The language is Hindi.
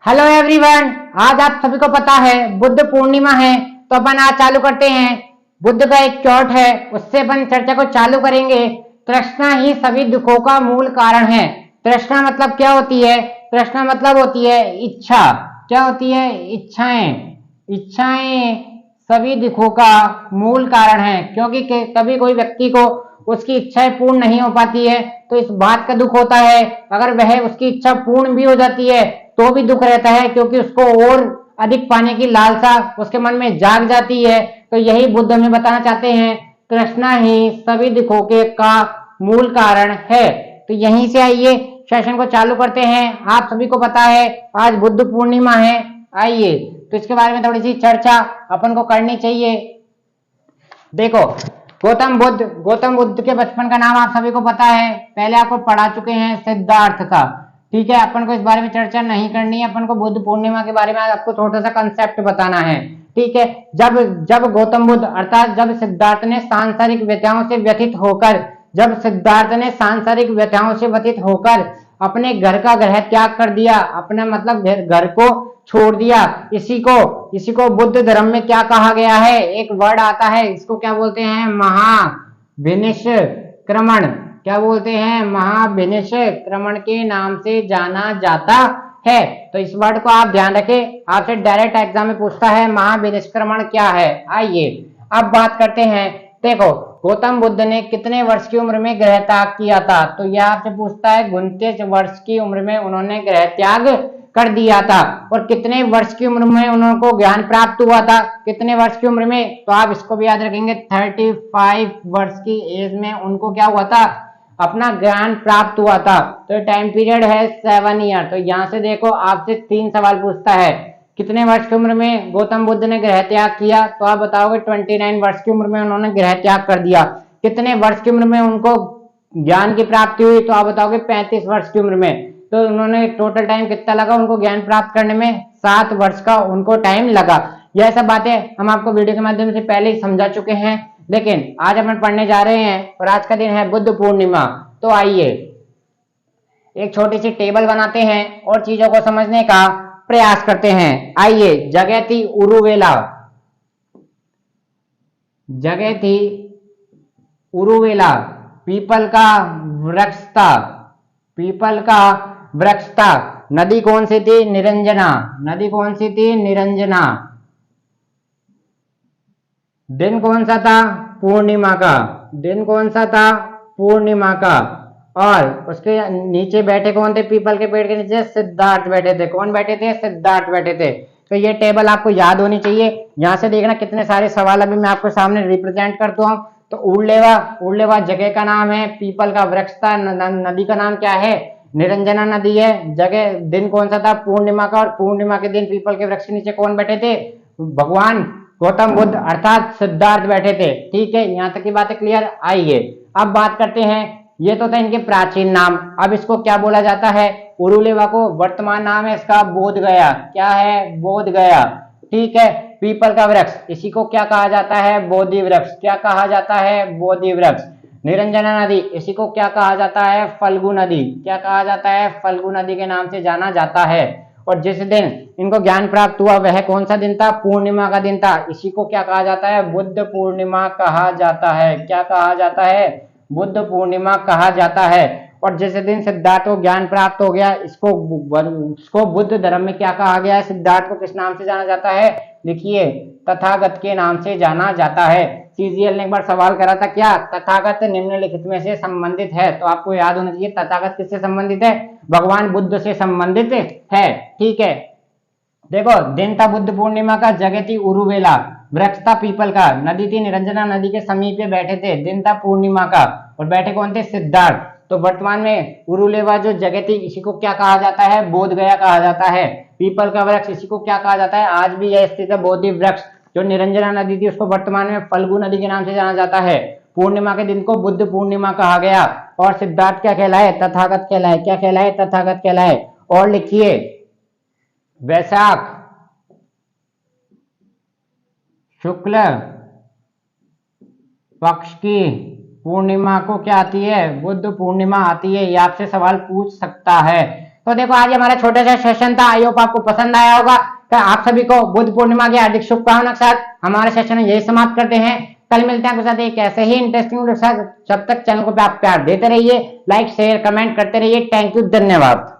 हेलो एवरीवन, आज आप सभी को पता है बुद्ध पूर्णिमा है। तो अपन आज चालू करते हैं। बुद्ध का एक क्योट है, उससे अपन चर्चा को चालू करेंगे। तृष्णा ही सभी दुखों का मूल कारण है। तृष्णा मतलब क्या होती है? तृष्णा मतलब होती है इच्छा। क्या होती है? इच्छाएं। इच्छाएं सभी दुखों का मूल कारण है, क्योंकि कभी कोई व्यक्ति को उसकी इच्छाएं पूर्ण नहीं हो पाती है तो इस बात का दुख होता है। अगर वह उसकी इच्छा पूर्ण भी हो जाती है तो भी दुख रहता है, क्योंकि उसको और अधिक पाने की लालसा उसके मन में जाग जाती है। तो यही बुद्ध हमें बताना चाहते हैं, तृष्णा ही सभी दुखों के का मूल कारण है। तो यहीं से आइए सेशन को चालू करते हैं। आप सभी को पता है आज बुद्ध पूर्णिमा है। आइए तो इसके बारे में थोड़ी सी चर्चा अपन को करनी चाहिए। देखो, गौतम बुद्ध के बचपन का नाम आप सभी को पता है, पहले आपको पढ़ा चुके हैं, सिद्धार्थ था। ठीक है, अपन को इस बारे में चर्चा नहीं करनी है। अपन को बुद्ध पूर्णिमा के बारे में आज आपको छोटा सा कंसेप्ट बताना है। ठीक है, जब जब गौतम बुद्ध अर्थात जब सिद्धार्थ ने सांसारिक व्यथाओं से व्यथित होकर अपने घर का गृह त्याग कर दिया, अपने मतलब घर को छोड़ दिया। इसी को बुद्ध धर्म में क्या कहा गया है? एक वर्ड आता है, इसको क्या बोलते हैं? महाविनिष्क्रमण। क्या बोलते हैं? महाविनिष्क्रमण के नाम से जाना जाता है। तो इस वर्ड को आप ध्यान रखें, आपसे डायरेक्ट एग्जाम में पूछता है महाविनिष्क्रमण क्या है। आइए अब बात करते हैं। देखो, गौतम बुद्ध ने कितने वर्ष की उम्र में गृह त्याग किया था? तो यह आपसे पूछता है, 29 वर्ष की उम्र में उन्होंने गृह त्याग कर दिया था। और कितने वर्ष की उम्र में उनको ज्ञान प्राप्त हुआ था? कितने वर्ष की उम्र में? तो आप इसको भी याद रखेंगे, 35 वर्ष की एज में उनको क्या हुआ था? अपना ज्ञान प्राप्त हुआ था। तो टाइम पीरियड है 7 ईयर। तो यहां से देखो, आपसे 3 सवाल पूछता है, कितने वर्ष की उम्र में गौतम बुद्ध ने गृह त्याग किया? तो आप बताओगे 29 वर्ष की उम्र में उन्होंने गृह त्याग कर दिया। कितने वर्ष की उम्र में उनको ज्ञान की प्राप्ति हुई? तो आप बताओगे 35 वर्ष की उम्र में। तो उन्होंने टोटल टाइम कितना लगा उनको ज्ञान प्राप्त करने में? 7 वर्ष का उनको टाइम लगा। यह सब बातें हम आपको वीडियो के माध्यम से पहले ही समझा चुके हैं, लेकिन आज अपन पढ़ने जा रहे हैं और आज का दिन है बुद्ध पूर्णिमा। तो आइए एक छोटी सी टेबल बनाते हैं और चीजों को समझने का प्रयास करते हैं। आइए, जगह थी उरुवेला। जगह थी उरुवेला, पीपल का वृक्ष था। पीपल का वृक्ष था। नदी कौन सी थी? निरंजना। नदी कौन सी थी? निरंजना। दिन कौन सा था? पूर्णिमा का। दिन कौन सा था? पूर्णिमा का। और उसके नीचे बैठे कौन थे? पीपल के पेड़ के नीचे सिद्धार्थ बैठे थे। कौन बैठे थे? सिद्धार्थ बैठे थे। तो ये टेबल आपको याद होनी चाहिए। यहां से देखना कितने सारे सवाल अभी मैं आपको सामने रिप्रेजेंट करता हूँ। तो उड़लेवा जगह का नाम है, पीपल का वृक्ष था, नदी का नाम क्या है? निरंजना नदी है। जगह दिन कौन सा था? पूर्णिमा का। और पूर्णिमा के दिन पीपल के वृक्ष के नीचे कौन बैठे थे? भगवान गौतम बुद्ध अर्थात सिद्धार्थ बैठे थे। ठीक है, यहां तक की बातें क्लियर। आइए अब बात करते हैं, ये तो था इनके प्राचीन नाम। अब इसको क्या बोला जाता है? उरुलेवा को वर्तमान नाम है इसका बोध गया। क्या है? बोध गया। ठीक है, पीपल का वृक्ष, इसी को क्या कहा जाता है? बोधि वृक्ष। क्या कहा जाता है? बोधि वृक्ष। निरंजना नदी, इसी को क्या कहा जाता है? फल्गु नदी। क्या कहा जाता है? फल्गु नदी के नाम से जाना जाता है। और जिस दिन इनको ज्ञान प्राप्त हुआ वह कौन सा दिन था? पूर्णिमा का दिन था। इसी को क्या कहा जाता है? बुद्ध पूर्णिमा कहा जाता है। क्या कहा जाता है? बुद्ध पूर्णिमा कहा जाता है। और जिस दिन सिद्धार्थ को ज्ञान प्राप्त हो गया, इसको बुद्ध धर्म में क्या कहा गया है? सिद्धार्थ को किस नाम से जाना जाता है? लिखिए, तथागत के नाम से जाना जाता है। सीजीएल ने एक बार सवाल करा था, क्या तथागत निम्नलिखित में से संबंधित है? तो आपको याद होना चाहिए, तथागत किससे संबंधित है? भगवान बुद्ध से संबंधित है। ठीक है, देखो, दिन था बुद्ध पूर्णिमा का, जगह थी उरुवेला, वृक्ष था पीपल का, नदी थी निरंजना नदी के समीप बैठे थे, दिन था पूर्णिमा का, और बैठे कौन थे? सिद्धार्थ। तो वर्तमान में उरुलेवा जो जगह थी, इसी को क्या कहा जाता है? बोध गया कहा जाता है। पीपल का वृक्ष, इसी को क्या कहा जाता है? आज भी यह स्थित है बोधि वृक्ष। जो निरंजना नदी थी उसको वर्तमान में फल्गु नदी के नाम से जाना जाता है। पूर्णिमा के दिन को बुद्ध पूर्णिमा कहा गया। और सिद्धार्थ क्या कहलाए? तथागत कहलाए। क्या कहलाए? तथागत कहलाए। और लिखिए, वैशाख शुक्ल पक्ष की पूर्णिमा को क्या आती है? बुद्ध पूर्णिमा आती है। ये आपसे सवाल पूछ सकता है। तो देखो आज हमारा छोटा सा सेशन था, आई होप आपको पसंद आया होगा। तो आप सभी को बुद्ध पूर्णिमा की हार्दिक शुभकामनाओं के साथ हमारा सेशन यही समाप्त करते हैं। कल मिलते हैं आपके साथ एक ऐसे ही इंटरेस्टिंग वीडियो के साथ। जब तक चैनल को आप प्यार देते रहिए, लाइक शेयर कमेंट करते रहिए। थैंक यू, धन्यवाद।